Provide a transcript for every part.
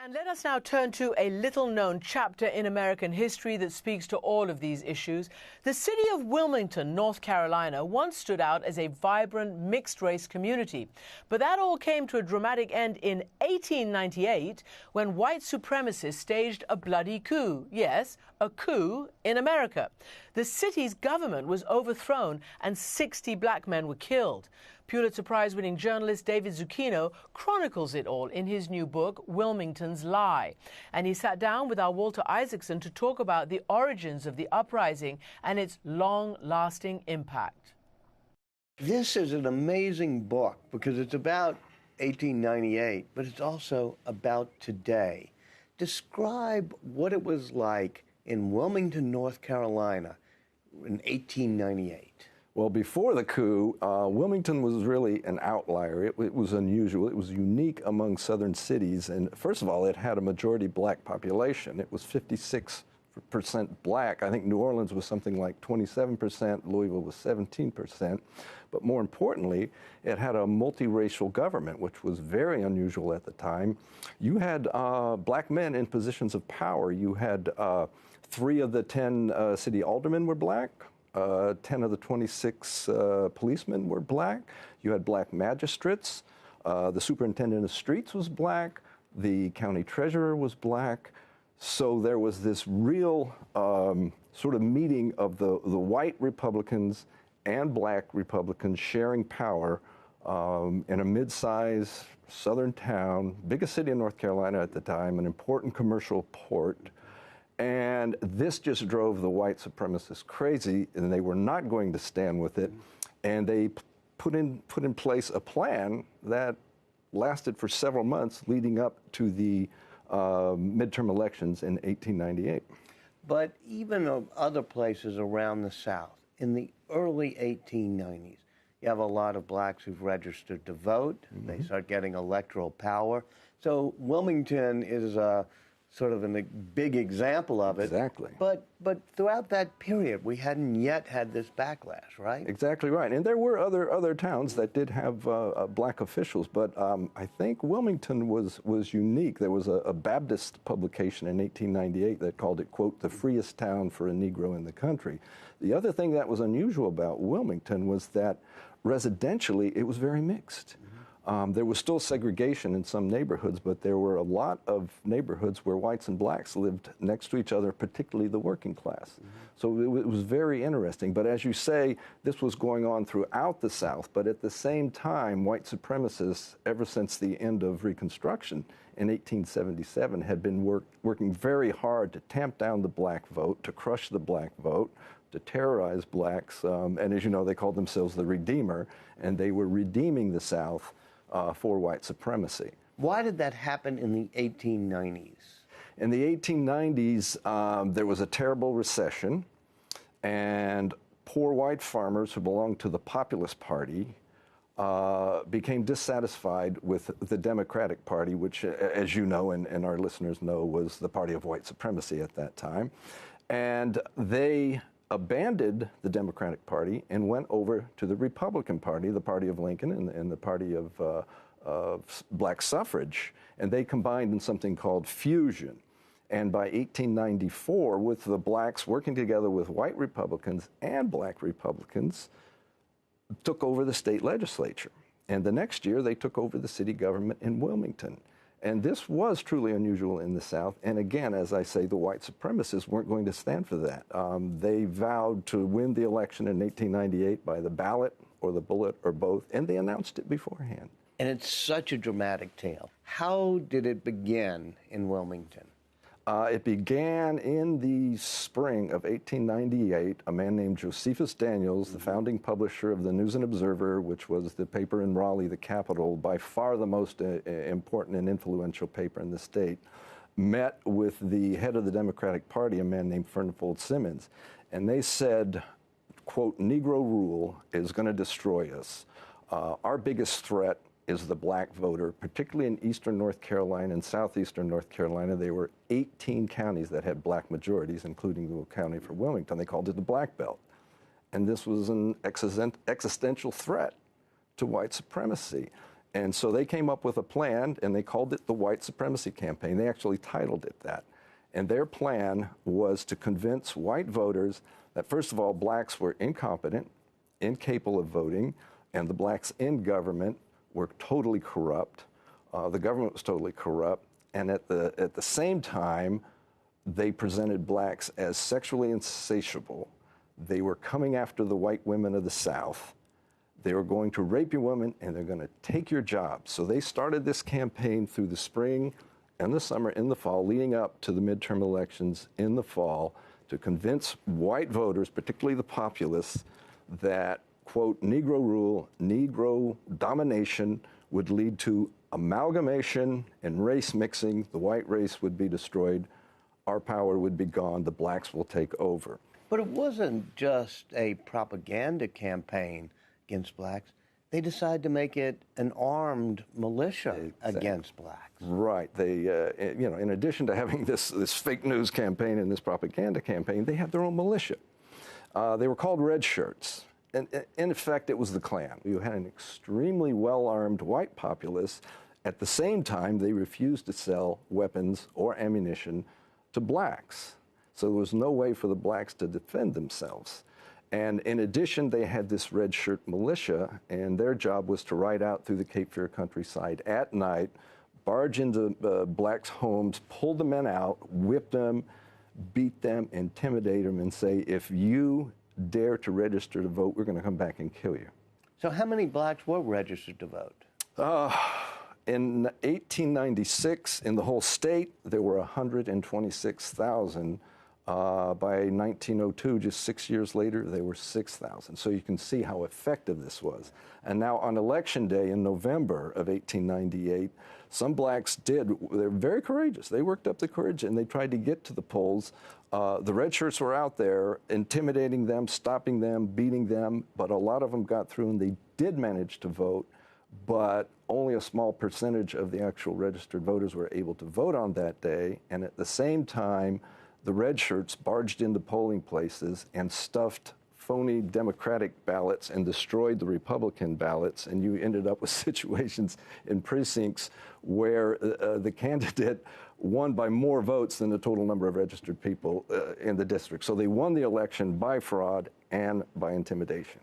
And let us now turn to a little-known chapter in American history that speaks to all of these issues. The city of Wilmington, North Carolina, once stood out as a vibrant mixed-race community. But that all came to a dramatic end in 1898 when white supremacists staged a bloody coup. Yes, a coup in America. The city's government was overthrown and 60 black men were killed. Pulitzer Prize-winning journalist David Zucchino chronicles it all in his new book, Wilmington's Lie. And he sat down with our Walter Isaacson to talk about the origins of the uprising and its long-lasting impact. This is an amazing book because it's about 1898, but it's also about today. Describe what it was like in Wilmington, North Carolina in 1898. Well, before the coup, Wilmington was really an outlier. It was unusual. It was unique among southern cities. And first of all, it had a majority black population. It was 56% black. I think New Orleans was something like 27%. Louisville was 17%. But more importantly, it had a multiracial government, which was very unusual at the time. You had black men in positions of power. You had 3 of the 10 city aldermen were black. 10 of the 26 policemen were black. You had black magistrates. The superintendent of streets was black. The county treasurer was black. So there was this real sort of meeting of the white Republicans and black Republicans sharing power in a mid-sized southern town, biggest city in North Carolina at the time, an important commercial port. And this just drove the white supremacists crazy, and they were not going to stand with it. And they put in place a plan that lasted for several months leading up to the midterm elections in 1898. But even of other places around the South, in the early 1890s, you have a lot of blacks who've registered to vote. Mm-hmm. They start getting electoral power. So Wilmington is sort of a big example of it. Exactly. But throughout that period, we hadn't yet had this backlash, right? Exactly right. And there were other towns that did have black officials, but I think Wilmington was unique. There was a Baptist publication in 1898 that called it, quote, the freest town for a Negro in the country. The other thing that was unusual about Wilmington was that residentially it was very mixed. There was still segregation in some neighborhoods, but there were a lot of neighborhoods where whites and blacks lived next to each other, particularly the working class. Mm-hmm. So it was very interesting. But as you say, this was going on throughout the South. But at the same time, white supremacists, ever since the end of Reconstruction in 1877, had been working very hard to tamp down the black vote, to crush the black vote, to terrorize blacks. And as you know, they called themselves the Redeemer, and they were redeeming the South for white supremacy. Why did that happen in the 1890s? In the 1890s, there was a terrible recession, and poor white farmers who belonged to the Populist Party became dissatisfied with the Democratic Party, which, as you know and our listeners know, was the party of white supremacy at that time. And they abandoned the Democratic Party and went over to the Republican Party, the party of Lincoln and the party of black suffrage, and they combined in something called fusion. And by 1894, with the blacks working together with white Republicans and black Republicans, took over the state legislature. And the next year, they took over the city government in Wilmington. And this was truly unusual in the South. And again, as I say, the white supremacists weren't going to stand for that. They vowed to win the election in 1898 by the ballot or the bullet or both, and they announced it beforehand. And it's such a dramatic tale. How did it begin in Wilmington? It began in the spring of 1898. A man named Josephus Daniels, the founding publisher of the News and Observer, which was the paper in Raleigh, the capital, by far the most important and influential paper in the state, met with the head of the Democratic Party, a man named Fernald Simmons, and they said, quote, Negro rule is going to destroy us. Our biggest threat is the black voter, particularly in eastern North Carolina and southeastern North Carolina. There were 18 counties that had black majorities, including the county for Wilmington. They called it the Black Belt. And this was an existential threat to white supremacy. And so they came up with a plan, and they called it the White Supremacy Campaign. They actually titled it that. And their plan was to convince white voters that, first of all, blacks were incompetent, incapable of voting, and the blacks in government were totally corrupt. The government was totally corrupt. And at the same time, they presented blacks as sexually insatiable. They were coming after the white women of the South. They were going to rape your women, and they're going to take your jobs. So they started this campaign through the spring and the summer and the fall, leading up to the midterm elections in the fall, to convince white voters, particularly the populists, that, quote, Negro rule, Negro domination would lead to amalgamation and race mixing. The white race would be destroyed. Our power would be gone. The blacks will take over. But it wasn't just a propaganda campaign against blacks. They decided to make it an armed militia against blacks. Right. They, in addition to having this fake news campaign and this propaganda campaign, they had their own militia. They were called Red Shirts. And in effect, it was the Klan. You had an extremely well-armed white populace. At the same time, they refused to sell weapons or ammunition to blacks. So there was no way for the blacks to defend themselves. And in addition, they had this red shirt militia, and their job was to ride out through the Cape Fear countryside at night, barge into blacks' homes, pull the men out, whip them, beat them, intimidate them, and say, if you dare to register to vote, we're going to come back and kill you. So how many blacks were registered to vote? In 1896, in the whole state, there were 126,000. By 1902, just 6 years later, they were 6,000. So you can see how effective this was. And now on Election Day in November of 1898, some blacks they're very courageous. They worked up the courage and they tried to get to the polls. The red shirts were out there intimidating them, stopping them, beating them, but a lot of them got through and they did manage to vote, but only a small percentage of the actual registered voters were able to vote on that day. And at the same time, the red shirts barged into polling places and stuffed phony Democratic ballots and destroyed the Republican ballots, and you ended up with situations in precincts where the candidate won by more votes than the total number of registered people in the district. So they won the election by fraud and by intimidation.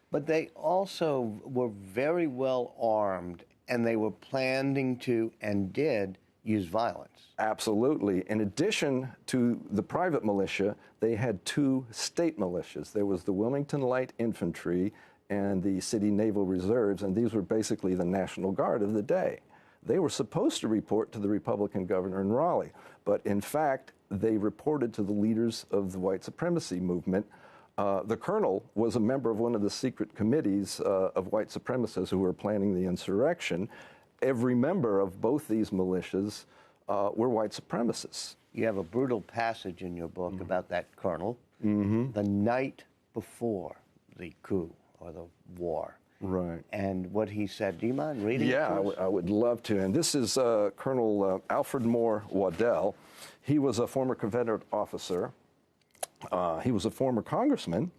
But they also were very well armed, and they were planning to and did use violence. Absolutely. In addition to the private militia, they had two state militias. There was the Wilmington Light Infantry and the City Naval Reserves, and these were basically the National Guard of the day. They were supposed to report to the Republican governor in Raleigh, but in fact, they reported to the leaders of the white supremacy movement. The colonel was a member of one of the secret committees of white supremacists who were planning the insurrection. Every member of both these militias were white supremacists. You have a brutal passage in your book about that colonel, the night before the coup or the war. Right. And what he said. Do you mind reading it? Yeah, I would love to. And this is Colonel Alfred Moore Waddell. He was a former Confederate officer. He was a former congressman.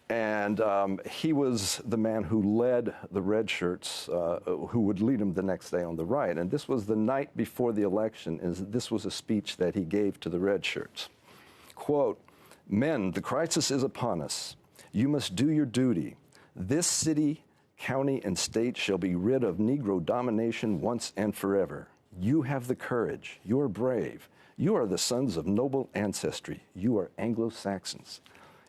And he was the man who led the red shirts, who would lead them the next day on the right. And this was the night before the election, and this was a speech that he gave to the red shirts. Quote, "Men, the crisis is upon us. You must do your duty. This city, county, and state shall be rid of Negro domination once and forever. You have the courage. You are brave. You are the sons of noble ancestry. You are Anglo-Saxons.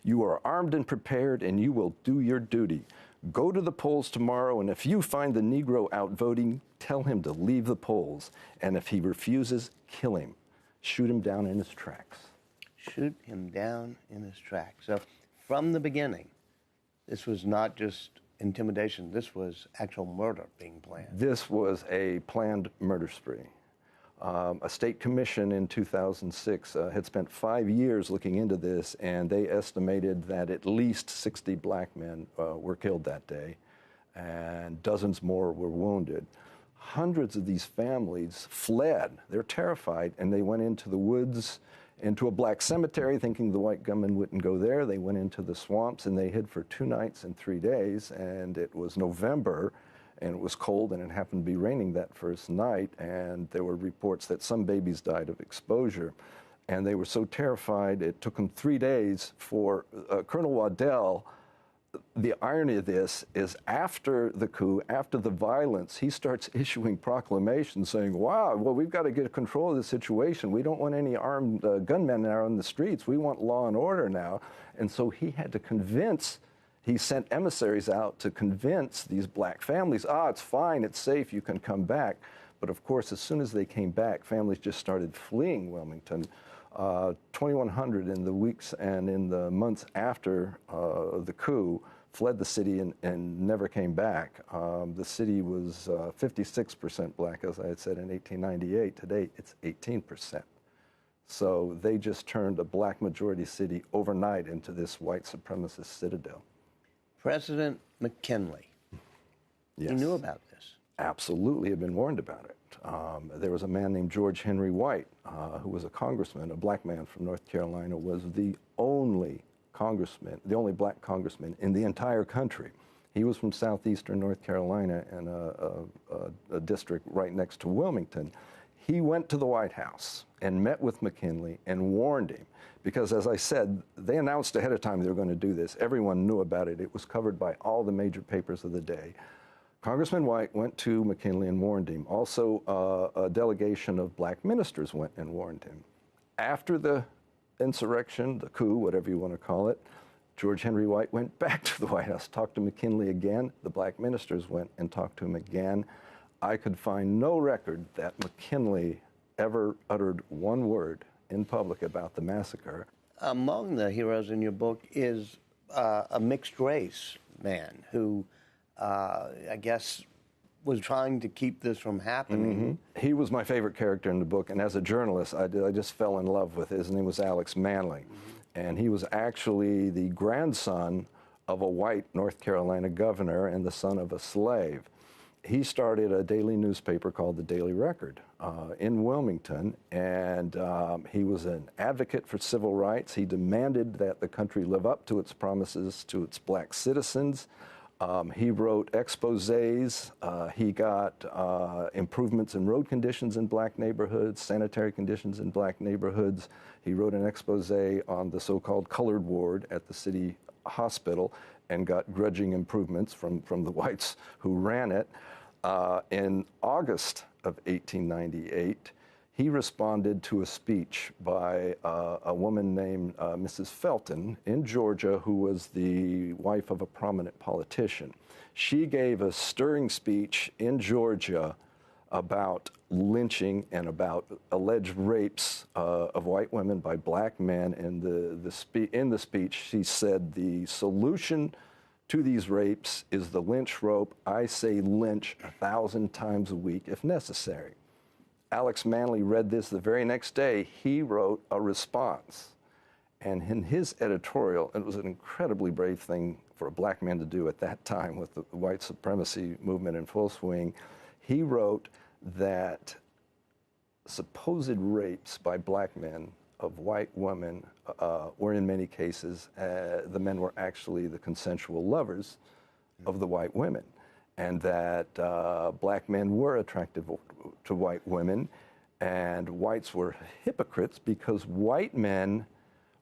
You are armed and prepared, and you will do your duty. Go to the polls tomorrow, and if you find the Negro out voting, tell him to leave the polls. And if he refuses, kill him. Shoot him down in his tracks." Shoot him down in his tracks. So from the beginning, this was not just intimidation. This was actual murder being planned. This was a planned murder spree. A state commission in 2006 had spent 5 years looking into this, and they estimated that at least 60 black men were killed that day, and dozens more were wounded. Hundreds of these families fled. They're terrified, and they went into the woods, into a black cemetery, thinking the white gunmen wouldn't go there. They went into the swamps, and they hid for 2 nights and 3 days, and it was November. and it was cold, and it happened to be raining that first night, and there were reports that some babies died of exposure. And they were so terrified, it took them 3 days for Colonel Waddell. The irony of this is after the coup, after the violence, he starts issuing proclamations saying, wow, well, we've got to get control of the situation. We don't want any armed gunmen out on the streets. We want law and order now. And so he had to he sent emissaries out to convince these black families, it's fine, it's safe, you can come back. But of course, as soon as they came back, families just started fleeing Wilmington. 2,100 in the weeks and in the months after the coup fled the city and never came back. The city was 56% black, as I had said, in 1898. Today, it's 18%. So they just turned a black majority city overnight into this white supremacist citadel. President McKinley, Yes. he knew about this. Absolutely had been warned about it. There was a man named George Henry White, who was a congressman, a black man from North Carolina, was the only black congressman in the entire country. He was from southeastern North Carolina and a district right next to Wilmington. He went to the White House and met with McKinley and warned him, because as I said, they announced ahead of time they were going to do this. Everyone knew about it. It was covered by all the major papers of the day. Congressman White went to McKinley and warned him. Also, a delegation of black ministers went and warned him. After the insurrection, the coup, whatever you want to call it, George Henry White went back to the White House, talked to McKinley again. The black ministers went and talked to him again. I could find no record that McKinley ever uttered one word in public about the massacre. Among the heroes in your book is a mixed race man who I guess was trying to keep this from happening. Mm-hmm. He was my favorite character in the book, and as a journalist, I just fell in love with his name was Alex Manly. And he was actually the grandson of a white North Carolina governor and the son of a slave. He started a daily newspaper called the Daily Record in Wilmington, and he was an advocate for civil rights. He demanded that the country live up to its promises to its black citizens. He wrote exposés. He got improvements in road conditions in black neighborhoods, sanitary conditions in black neighborhoods. He wrote an exposé on the so-called colored ward at the city hospital and got grudging improvements from the whites who ran it. In August of 1898, he responded to a speech by a woman named Mrs. Felton in Georgia, who was the wife of a prominent politician. She gave a stirring speech in Georgia about lynching and about alleged rapes of white women by black men. And in the speech, she said the solution to these rapes is the lynch rope. I say lynch 1,000 times a week if necessary. Alex Manly read this the very next day. He wrote a response. And in his editorial, it was an incredibly brave thing for a black man to do at that time with the white supremacy movement in full swing. He wrote that supposed rapes by black men of white women were in many cases, the men were actually the consensual lovers of the white women. And that black men were attractive to white women, and whites were hypocrites because white men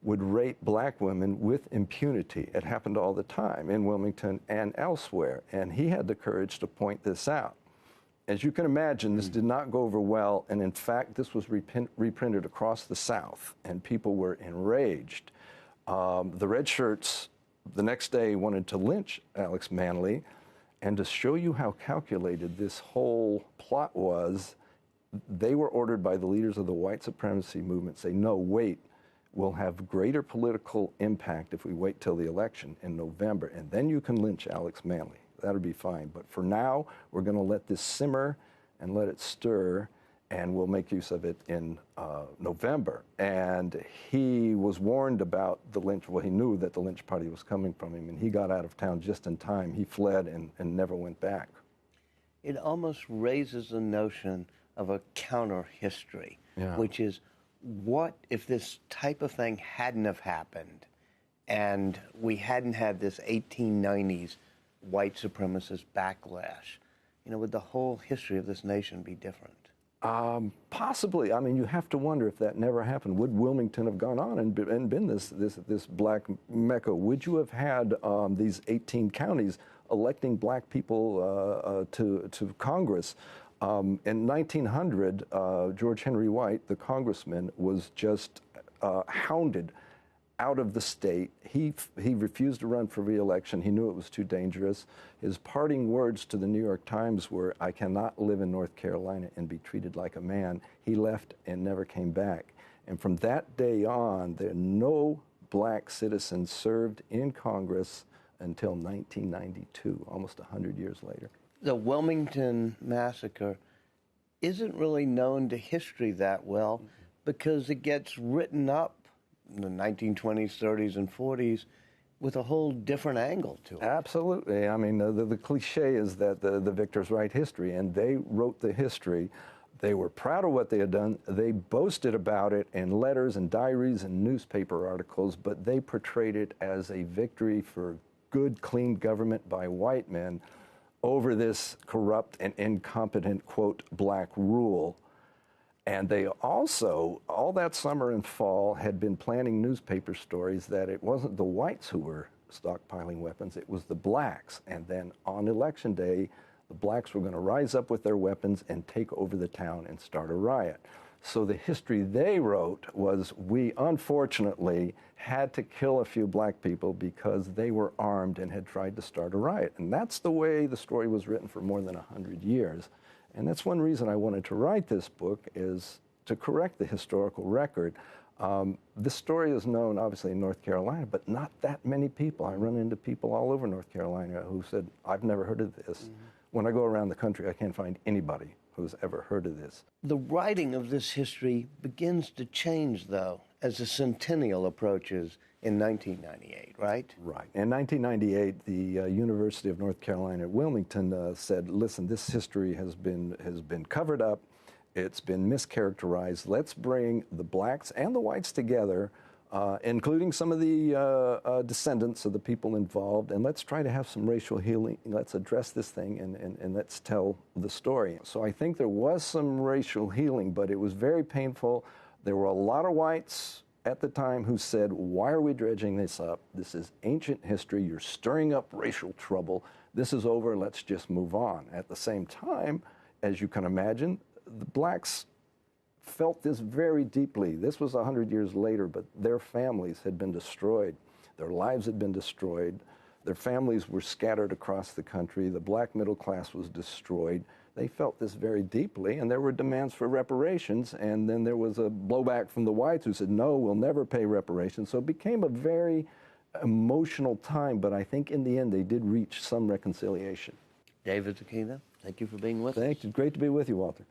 would rape black women with impunity. It happened all the time in Wilmington and elsewhere, and he had the courage to point this out. As you can imagine, this did not go over well, and in fact, this was reprinted across the South, and people were enraged. The red shirts the next day wanted to lynch Alex Manly. And to show you how calculated this whole plot was, they were ordered by the leaders of the white supremacy movement, say, no, wait, we'll have greater political impact if we wait till the election in November, and then you can lynch Alex Manly. That'll be fine. But for now, we're going to let this simmer and let it stir, and we'll make use of it in November. And he was warned about the lynch. Well, he knew that the lynch party was coming from him, and he got out of town just in time. He fled and never went back. It almost raises the notion of a counter-history, which is, what if this type of thing hadn't have happened and we hadn't had this 1890s white supremacist backlash? would the whole history of this nation be different? Possibly. I mean, you have to wonder if that never happened. Would Wilmington have gone on and been this black mecca? Would you have had these 18 counties electing black people to Congress? In 1900, George Henry White, the congressman, was just hounded out of the state. He refused to run for re-election. He knew it was too dangerous. His parting words to the New York Times were, "I cannot live in North Carolina and be treated like a man." He left and never came back. And from that day on, no black citizens served in Congress until 1992, almost 100 years later. The Wilmington Massacre isn't really known to history that well because it gets written up in the 1920s, 30s, and 40s with a whole different angle to it. Absolutely. I mean, the cliche is that the victors write history, and they wrote the history. They were proud of what they had done. They boasted about it in letters and diaries and newspaper articles, but they portrayed it as a victory for good, clean government by white men over this corrupt and incompetent, quote, black rule. And they also, all that summer and fall, had been planning newspaper stories that it wasn't the whites who were stockpiling weapons, it was the blacks. And then on Election Day, the blacks were going to rise up with their weapons and take over the town and start a riot. So the history they wrote was, we unfortunately had to kill a few black people because they were armed and had tried to start a riot. And that's the way the story was written for more than 100 years. And that's one reason I wanted to write this book, is to correct the historical record. This story is known, obviously, in North Carolina, but not that many people. I run into people all over North Carolina who said, I've never heard of this. Mm-hmm. When I go around the country, I can't find anybody who's ever heard of this. The writing of this history begins to change, though, as the centennial approaches in 1998, right? Right. In 1998, the University of North Carolina at Wilmington said, listen, this history has been covered up. It's been mischaracterized. Let's bring the blacks and the whites together, including some of the descendants of the people involved, and let's try to have some racial healing. Let's address this thing and let's tell the story. So I think there was some racial healing, but it was very painful. There were a lot of whites at the time who said, why are we dredging this up? This is ancient history. You're stirring up racial trouble. This is over. Let's just move on. At the same time, as you can imagine, the blacks felt this very deeply. This was 100 years later, but their families had been destroyed. Their lives had been destroyed. Their families were scattered across the country. The black middle class was destroyed. They felt this very deeply, and there were demands for reparations, and then there was a blowback from the whites who said, no, we'll never pay reparations. So it became a very emotional time, but I think in the end they did reach some reconciliation. David Zucchino, thank you for being with us. Thank you. Great to be with you, Walter.